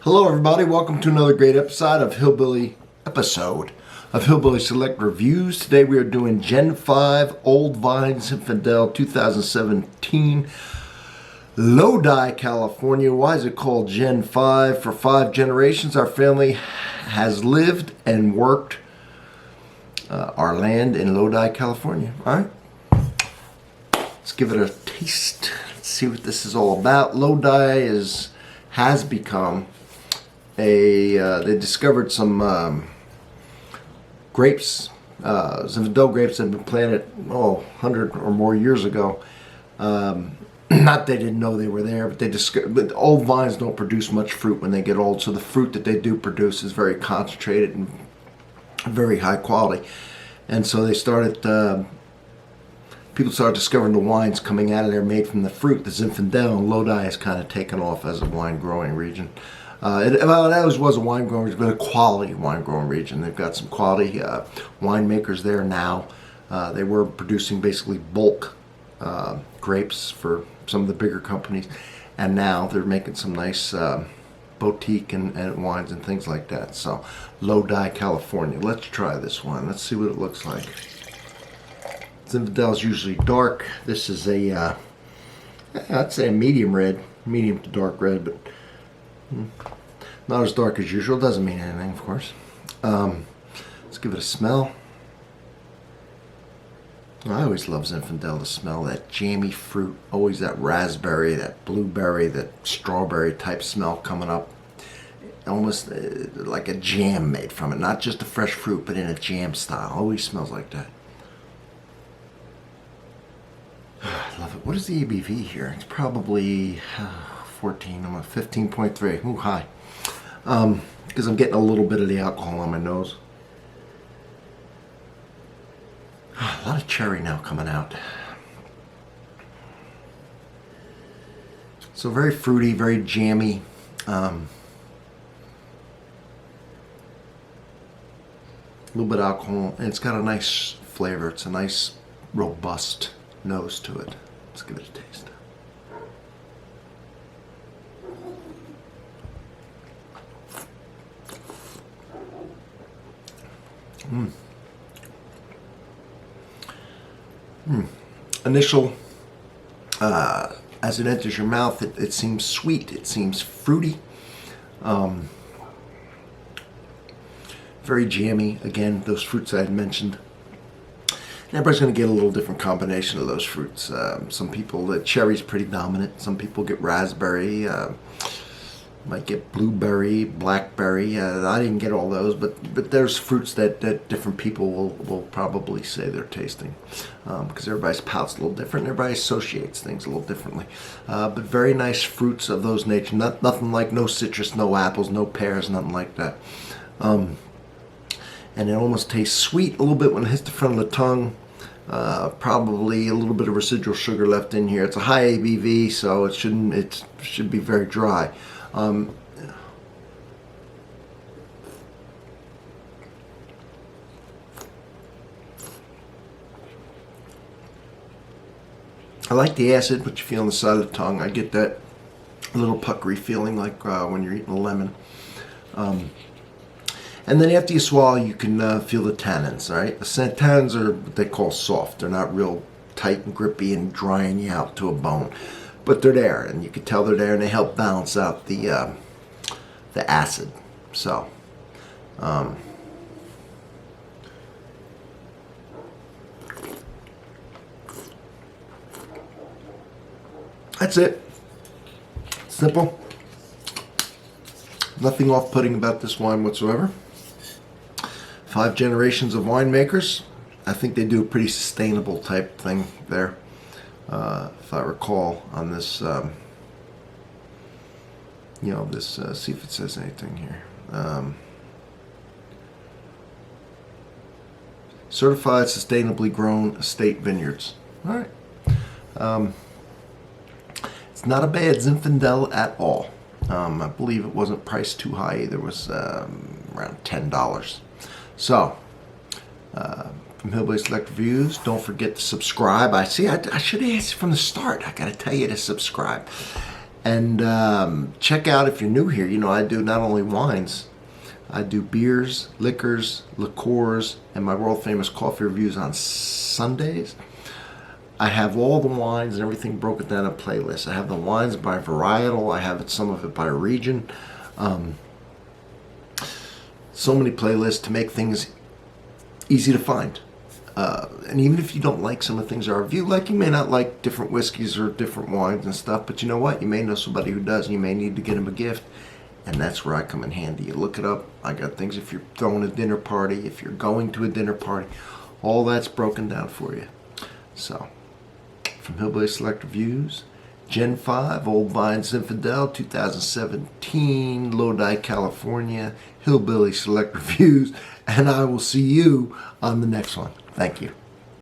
Hello everybody, welcome to another great episode of Hillbilly Select Reviews. Today we are doing Gen 5 Old Vine Zinfandel 2017 Lodi, California. Why is it called Gen 5? For 5 generations our family has lived and worked our land in Lodi, California. Alright, let's give it a taste. Let's see what this is all about. Lodi has become they discovered some grapes, Zinfandel grapes that had been planted 100 or more years ago. Not they didn't know they were there, but they discovered. But old vines don't produce much fruit when they get old, so the fruit that they do produce is very concentrated and very high quality. And so they started. People started discovering the wines coming out of there made from the fruit. The Zinfandel and Lodi has kind of taken off as a wine growing region. It always was a wine growing region, but a quality wine growing region. They've got some quality winemakers there now. They were producing basically bulk grapes for some of the bigger companies, and now they're making some nice boutique and wines and things like that. So Lodi, California. Let's try this one. Let's see what it looks like. Zinfandel is usually dark. This is a I'd say a medium red, medium to dark red, but not as dark as usual. Doesn't mean anything, of course. Let's give it a smell. I always love Zinfandel, the smell, that jammy fruit, always that raspberry, that blueberry, that strawberry type smell coming up. Almost like a jam made from it, not just a fresh fruit, but in a jam style. Always smells like that. I love it. What is the ABV here? It's probably 14. I'm at 15.3. Ooh, high. Because I'm getting a little bit of the alcohol on my nose. A lot of cherry now coming out. So very fruity, very jammy. A little bit of alcohol, and it's got a nice flavor. It's a nice, robust nose to it. Let's give it a taste. Initial, as it enters your mouth, it seems sweet. It seems fruity. Very jammy. Again, those fruits I had mentioned. Everybody's going to get a little different combination of those fruits. Some people, the cherry's pretty dominant. Some people get raspberry. Might get blueberry, blackberry. I didn't get all those, but there's fruits that different people will probably say they're tasting, because everybody's palate's a little different. Everybody associates things a little differently. But very nice fruits of those nature. Nothing like no citrus, no apples, no pears, nothing like that. And it almost tastes sweet a little bit when it hits the front of the tongue. Probably a little bit of residual sugar left in here. It's a high ABV, so it should be very dry. I like the acid, what you feel on the side of the tongue. I get that little puckery feeling like when you're eating a lemon. And then after you swallow, you can feel the tannins, right? The tannins are what they call soft. They're not real tight and grippy and drying you out to a bone. But they're there, and you can tell they're there, and they help balance out the acid. So, that's it. Simple. Nothing off-putting about this wine whatsoever. 5 generations of winemakers. I think they do a pretty sustainable type thing there. If I recall on this, see if it says anything here. Certified sustainably grown estate vineyards. All right. It's not a bad Zinfandel at all. I believe it wasn't priced too high either. It was around $10. So, from Hillbilly Select Reviews, don't forget to subscribe. I should have asked you from the start. I got to tell you to subscribe. And check out, if you're new here, I do not only wines, I do beers, liquors, liqueurs, and my world famous coffee reviews on Sundays. I have all the wines and everything broken down in playlists. I have the wines by varietal. I have some of it by region. So many playlists to make things easy to find. And even if you don't like some of the things I review, like you may not like different whiskeys or different wines and stuff, but you know what? You may know somebody who does, and you may need to get them a gift. And that's where I come in handy. You look it up. I got things if you're throwing a dinner party, if you're going to a dinner party, all that's broken down for you. So, from Hillbilly Select Reviews, Gen 5, Old Vine Zinfandel, 2017, Lodi, California, Hillbilly Select Reviews, and I will see you on the next one. Thank you.